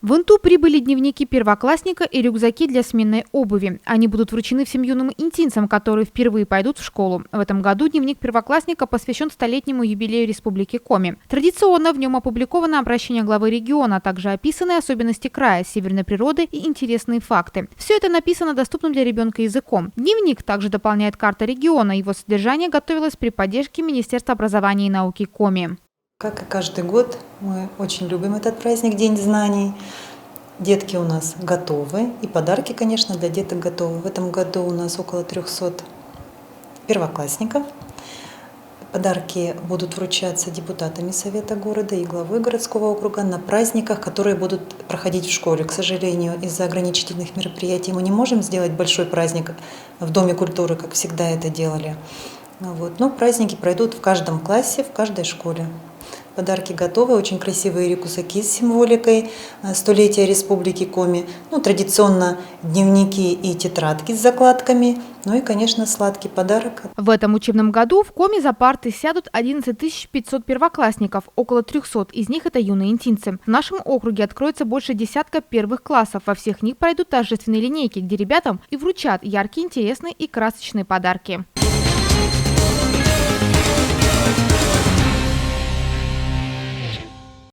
В Инту прибыли дневники первоклассника и рюкзаки для сменной обуви. Они будут вручены всем юным интинцам, которые впервые пойдут в школу. В этом году дневник первоклассника посвящен столетнему юбилею Республики Коми. Традиционно в нем опубликовано обращение главы региона, а также описаны особенности края, северной природы и интересные факты. Все это написано доступным для ребенка языком. Дневник также дополняет карта региона. Его содержание готовилось при поддержке Министерства образования и науки Коми. Как и каждый год, мы очень любим этот праздник, День знаний. Детки у нас готовы, и подарки, конечно, для деток готовы. В этом году у нас около 300 первоклассников. Подарки будут вручаться депутатами Совета города и главой городского округа на праздниках, которые будут проходить в школе. К сожалению, из-за ограничительных мероприятий мы не можем сделать большой праздник в Доме культуры, как всегда это делали. Но праздники пройдут в каждом классе, в каждой школе. Подарки готовы, очень красивые рюкзаки с символикой столетия Республики Коми. Традиционно дневники и тетрадки с закладками. И, конечно, сладкий подарок. В этом учебном году в Коми за парты сядут 11 500 первоклассников. Около 300 из них – это юные интинцы. В нашем округе откроется больше десятка первых классов. Во всех них пройдут торжественные линейки, где ребятам и вручат яркие, интересные и красочные подарки.